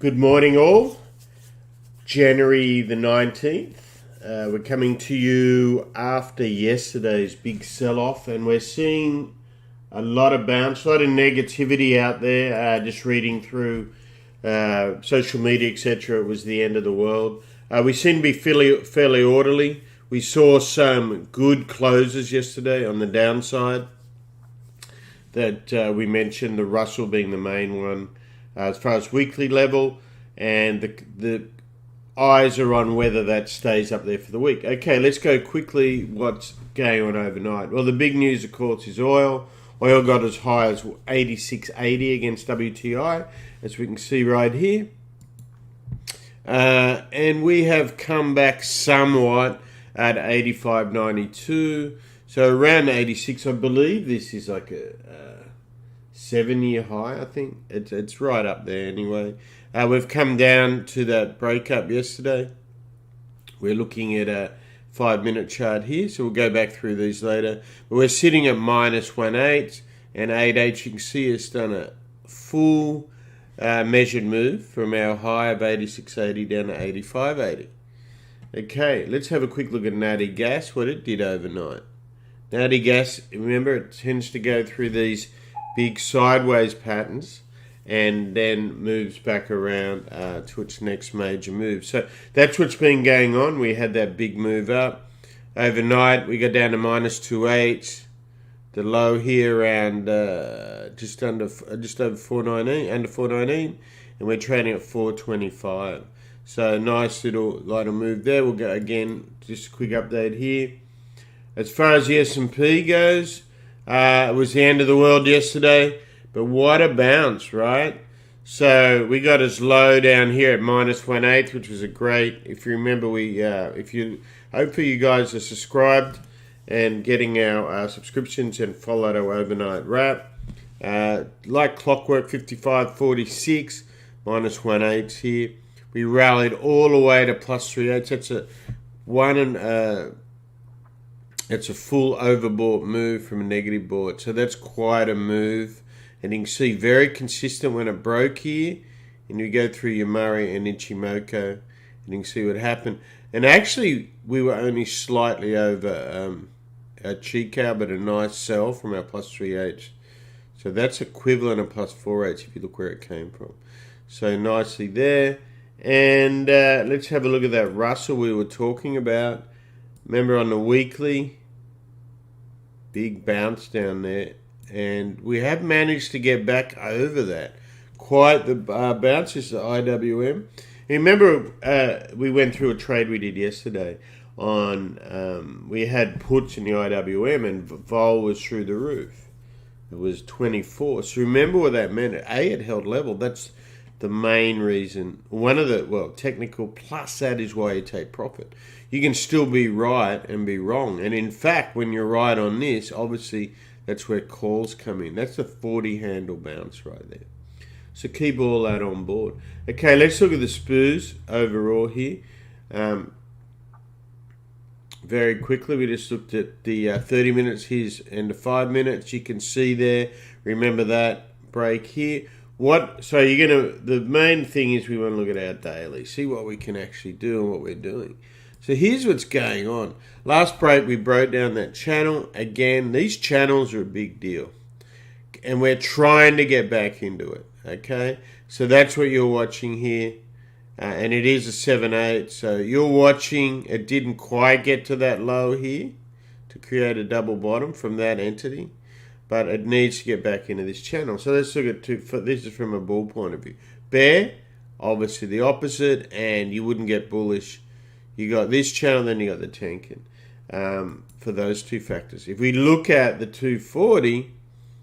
Good morning, all. January the 19th. We're coming to you after yesterday's big sell-off, and we're seeing a lot of bounce, a lot of negativity out there. Just reading through social media, etc., it was the end of the world. We seem to be fairly orderly. We saw some good closes yesterday on the downside that we mentioned, the Russell being the main one. As far as weekly level, and the eyes are on whether that stays up there for the week. Okay, let's go quickly what's going on overnight. Well, the big news, of course, is oil. Oil got as high as 86.80 against WTI, as we can see right here. And we have come back somewhat at 85.92. So around 86, I believe this is like a 7-year high, I think. It's right up there anyway. We've come down to that breakup yesterday. We're looking at a 5-minute chart here, so we'll go back through these later. But we're sitting at minus 1.8 and 8.8. You can see it's done a full measured move from our high of 86.80 down to 85.80. Okay, let's have a quick look at Natty Gas, what it did overnight. Natty Gas, remember, it tends to go through these big sideways patterns and then moves back around to its next major move. So that's what's been going on. We had that big move up. Overnight, we got down to minus 2.8. The low here around just over 4.19, under 4.19, and we're trading at 4.25. So nice little lighter move there. We'll go again, just a quick update here. As far as the S&P goes, it was the end of the world yesterday, but what a bounce, right? So we got as low down here at minus 1/8, which was a great. If you remember, hopefully you guys are subscribed and getting our subscriptions and followed our overnight wrap. Like clockwork, 55.46 minus 1/8 here. We rallied all the way to plus 3/8. It's a full overbought move from a negative board. So that's quite a move. And you can see very consistent when it broke here. And you go through your Murray and Ichimoku. And you can see what happened. And actually, we were only slightly over a Chico, but a nice sell from our plus 3/8. So that's equivalent of plus 4/8 if you look where it came from. So nicely there. And let's have a look at that Russell we were talking about. Remember on the weekly, big bounce down there, and we have managed to get back over that. Quite the bounce is the IWM. Remember, we went through a trade we did yesterday on, we had puts in the IWM and vol was through the roof. It was 24. So remember what that meant. It held level. That's the main reason. One of the, technical, plus that is why you take profit. You can still be right and be wrong. And in fact, when you're right on this, obviously, that's where calls come in. That's a 40 handle bounce right there. So keep all that on board. Okay, let's look at the SPOOs overall here. Very quickly, we just looked at the 30 minutes here and the 5 minutes. You can see there, remember that break here. The main thing is we want to look at our daily, see what we can actually do and what we're doing. So here's what's going on. Last break, we broke down that channel. Again, these channels are a big deal. And we're trying to get back into it, okay? So that's what you're watching here. And it is a 7/8. So you're watching, it didn't quite get to that low here to create a double bottom from that entity. But it needs to get back into this channel. So let's look at this is from a bull point of view. Bear, obviously the opposite, and you wouldn't get bullish. You got this channel, then you got the Tenkan for those two factors. If we look at the 240,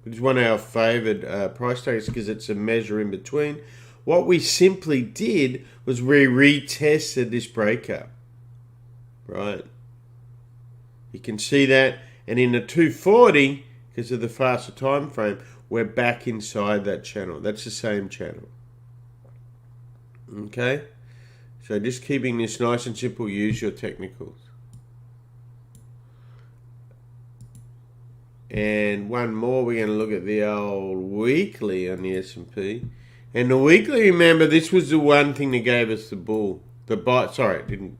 which is one of our favored price targets because it's a measure in between, what we simply did was we retested this breakup, right? You can see that, and in the 240, because of the faster time frame, we're back inside that channel. That's the same channel. Okay? So just keeping this nice and simple, use your technicals. And one more, we're going to look at the old weekly on the S&P. And the weekly, remember, this was the one thing that gave us the bull. The buy, sorry, it didn't.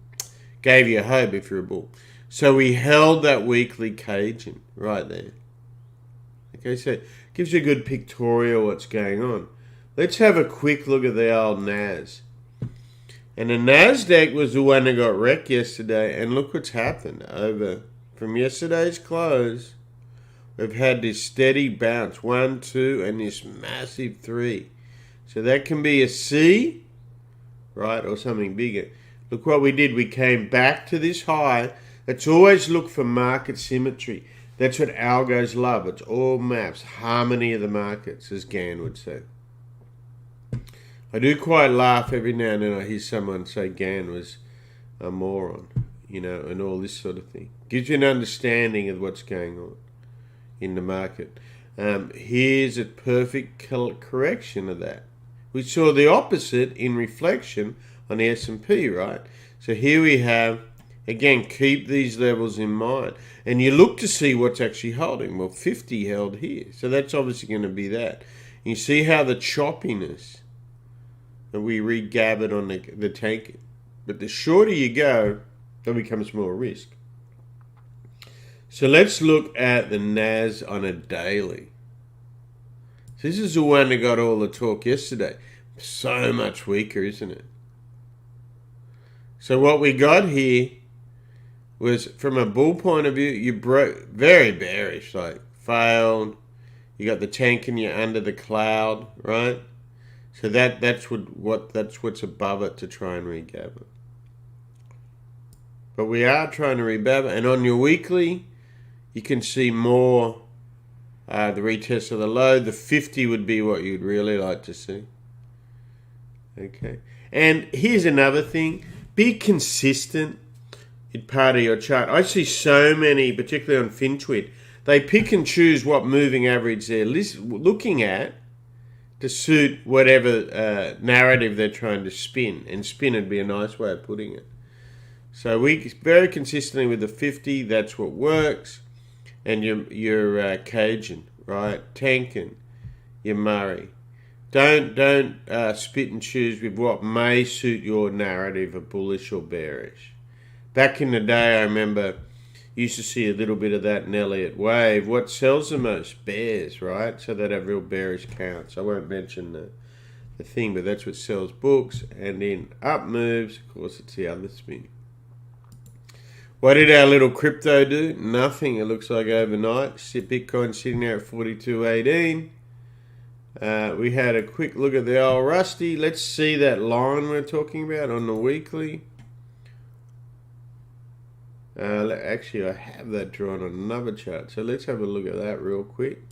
Gave you hope if you're a bull. So we held that weekly Cajun right there. Okay, so it gives you a good pictorial what's going on. Let's have a quick look at the old Nas. And the Nasdaq was the one that got wrecked yesterday. And look what's happened over from yesterday's close. We've had this steady bounce, 1, 2, and this massive 3. So that can be a C, right, or something bigger. Look what we did. We came back to this high. Let's always look for market symmetry. That's what algos love. It's all maps, harmony of the markets, as Gann would say. I do quite laugh every now and then I hear someone say Gann was a moron, and all this sort of thing. Gives you an understanding of what's going on in the market. Here's a perfect correction of that. We saw the opposite in reflection on the S&P, right? So here we have, again, keep these levels in mind. And you look to see what's actually holding. Well, 50 held here. So that's obviously going to be that. You see how the choppiness, and we re-gathered on the tank. But the shorter you go, that becomes more risk. So let's look at the NAS on a daily. So this is the one that got all the talk yesterday. So much weaker, isn't it? So what we got here was, from a bull point of view, you broke, very bearish, like failed. You got the tank and you're under the cloud, right? So that's what's above it to try and regather. But we are trying to regather, and on your weekly, you can see more the retest of the low. The 50 would be what you'd really like to see. Okay. And here's another thing. Be consistent in part of your chart. I see so many, particularly on FinTwit, they pick and choose what moving average they're looking at to suit whatever narrative they're trying to spin. And spin would be a nice way of putting it. So we very consistently with the 50, that's what works. And your Cajun, right? Tankin, your Murray. Don't spit and choose with what may suit your narrative of bullish or bearish. Back in the day, I remember used to see a little bit of that in Elliott Wave. What sells the most? Bears, right? So they'd have real bearish counts. I won't mention the thing, but that's what sells books. And in up moves, of course, it's the other spin. What did our little crypto do? Nothing, it looks like overnight. Bitcoin sitting there at 42.18. We had a quick look at the old Rusty. Let's see that line we're talking about on the weekly. Actually, I have that drawn on another chart. So let's have a look at that real quick.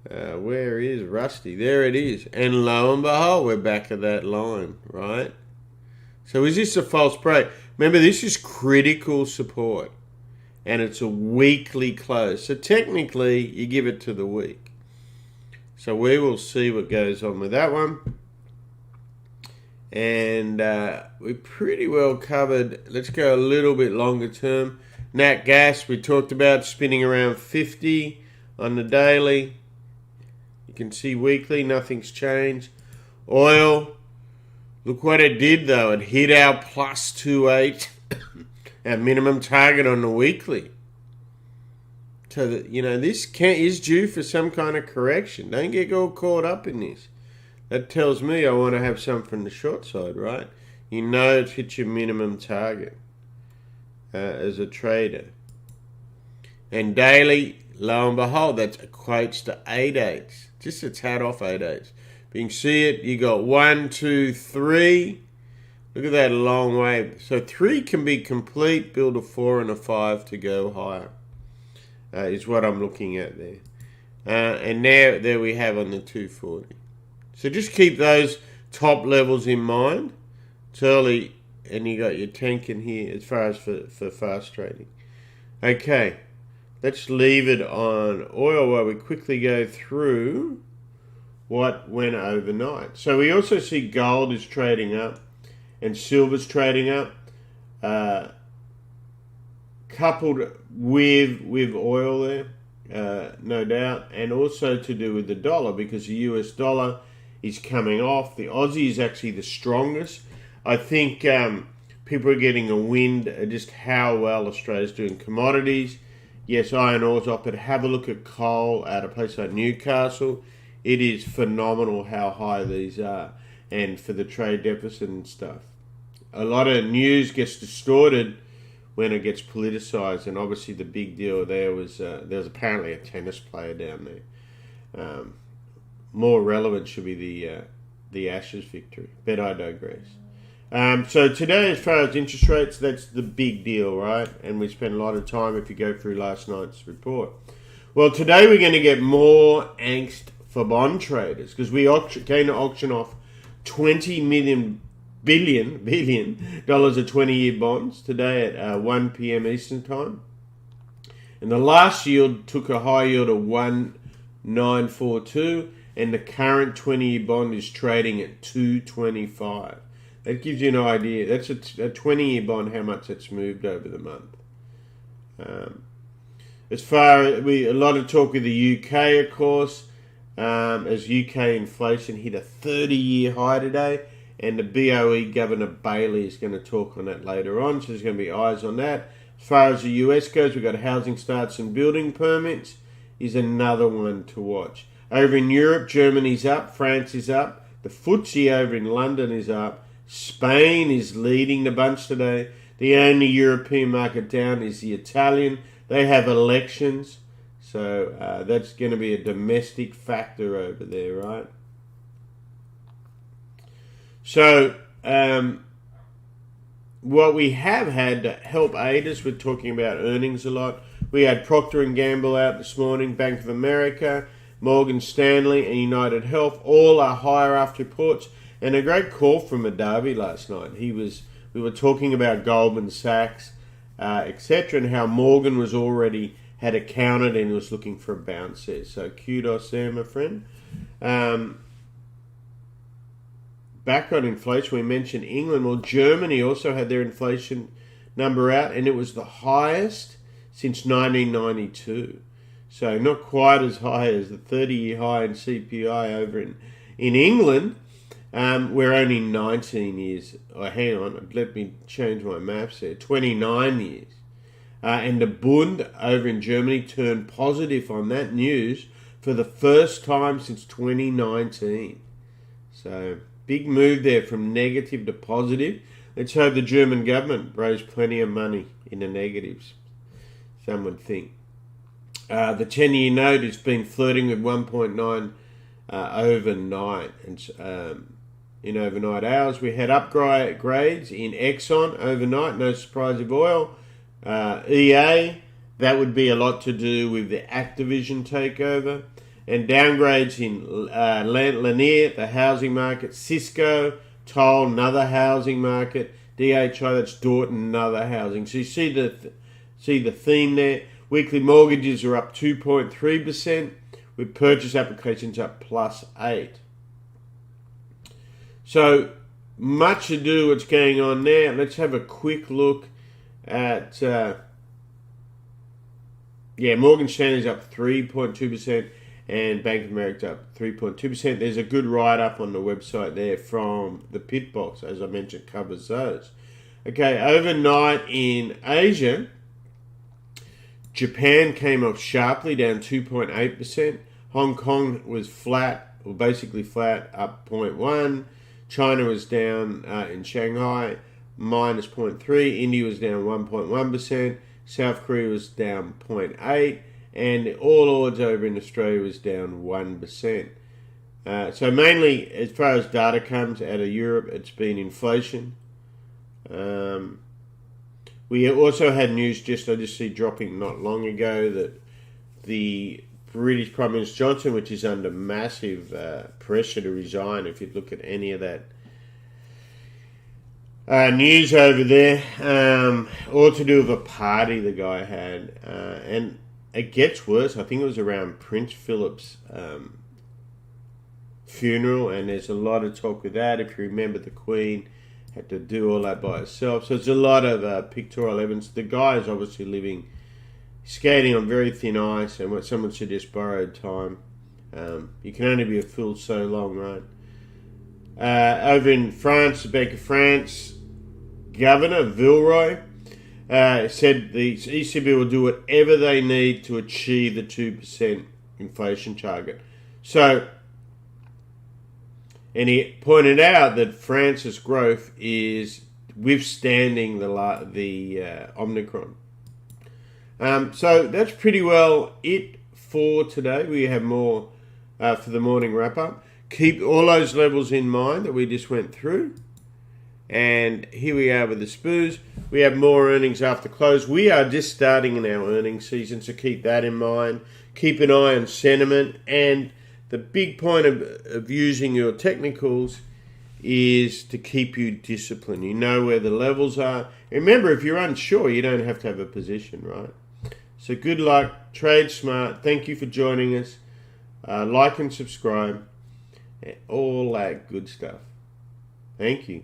Where is Rusty? There it is. And lo and behold, we're back at that line, right? So is this a false break? Remember, this is critical support. And it's a weekly close. So technically, you give it to the week. So we will see what goes on with that one. And we pretty well covered. Let's go a little bit longer term. Nat gas, we talked about spinning around 50 on the daily. You can see weekly, nothing's changed. Oil, look what it did though. It hit our plus 2.8, our minimum target on the weekly. So that, this is due for some kind of correction. Don't get all caught up in this. That tells me I want to have some from the short side, right? It's hit your minimum target as a trader. And daily, lo and behold, that equates to 8/8. Just a tad off 8/8. But you can see it, you got 1, 2, 3. Look at that long wave. So 3 can be complete, build a 4 and a 5 to go higher. Is what I'm looking at there. And there we have on the 240. So just keep those top levels in mind. It's early, and you got your tank in here as far as for fast trading. Okay, let's leave it on oil while we quickly go through what went overnight. So we also see gold is trading up and silver's trading up. Coupled with oil there, no doubt, and also to do with the dollar, because the US dollar is coming off. The Aussie is actually the strongest. I think people are getting a wind at just how well Australia's doing commodities. Yes, iron ore's up, but have a look at coal at a place like Newcastle. It is phenomenal how high these are, and for the trade deficit and stuff. A lot of news gets distorted when it gets politicised, and obviously the big deal there was apparently a tennis player down there. More relevant should be the Ashes victory, but I digress. So today, as far as interest rates, that's the big deal, right? And we spent a lot of time if you go through last night's report. Well, today we're going to get more angst for bond traders because we going to auction off $20 billion dollars of 20-year bonds today at 1 p.m. Eastern Time. And the last yield took a high yield of 1.942, and the current 20-year bond is trading at 2.25. That gives you an idea. That's a 20-year bond, how much it's moved over the month. As far as a lot of talk with the UK, of course, as UK inflation hit a 30-year high today, and the BOE Governor Bailey is going to talk on that later on, so there's going to be eyes on that. As far as the US goes, we've got housing starts and building permits is another one to watch. Over in Europe, Germany's up, France is up, the FTSE over in London is up, Spain is leading the bunch today. The only European market down is the Italian. They have elections, so that's going to be a domestic factor over there, right? So what we have had to help aid us with talking about earnings a lot, we had Procter & Gamble out this morning, Bank of America, Morgan Stanley and United Health, all are higher after reports. And a great call from Madavi last night. We were talking about Goldman Sachs, etc., and how Morgan was already had accounted and was looking for a bounce there. So kudos there, my friend. Back on inflation, we mentioned England. Well, Germany also had their inflation number out, and it was the highest since 1992. So not quite as high as the 30-year high in CPI over in England. We're only 19 years. Oh, hang on, let me change my maps there. 29 years. And the Bund over in Germany turned positive on that news for the first time since 2019. So, big move there from negative to positive. Let's hope the German government raised plenty of money in the negatives, some would think. The 10-year note has been flirting with 1.9 overnight. And in overnight hours, we had upgrades in Exxon overnight, no surprise of oil. EA, that would be a lot to do with the Activision takeover. And downgrades in Lanier, the housing market, Cisco, Toll, another housing market, DHI, that's Dorton, another housing. So you see the theme there. Weekly mortgages are up 2.3%, with purchase applications up +8%. So, much to do what's going on there. Let's have a quick look at, Morgan Stanley's up 3.2% and Bank of America up 3.2%. There's a good write-up on the website there from the Pit Box, as I mentioned, covers those. Okay, overnight in Asia, Japan came off sharply, down 2.8%. Hong Kong was flat, or basically flat, up 0.1%. China was down in Shanghai, minus 0.3%. India was down 1.1%. South Korea was down 0.8%. And all odds over in Australia was down 1%. So mainly, as far as data comes out of Europe, it's been inflation. We also had news I just see dropping not long ago that the British Prime Minister Johnson, which is under massive pressure to resign, if you look at any of that news over there, all to do with a party the guy had. And it gets worse. I think it was around Prince Philip's funeral, and there's a lot of talk with that. If you remember, the Queen had to do all that by herself. So there's a lot of pictorial evidence. The guy is obviously skating on very thin ice, and what someone said, just borrowed time. You can only be a fool so long, right? Over in France, the Bank of France Governor Villeroy said the ECB will do whatever they need to achieve the 2% inflation target. So, and he pointed out that France's growth is withstanding the Omicron. So that's pretty well it for today. We have more for the morning wrap up. Keep all those levels in mind that we just went through. And here we are with the SPOOs. We have more earnings after close. We are just starting in our earnings season, so keep that in mind. Keep an eye on sentiment. And the big point of using your technicals is to keep you disciplined. You know where the levels are. Remember, if you're unsure, you don't have to have a position, right? So good luck. Trade smart. Thank you for joining us. Like and subscribe. All that good stuff. Thank you.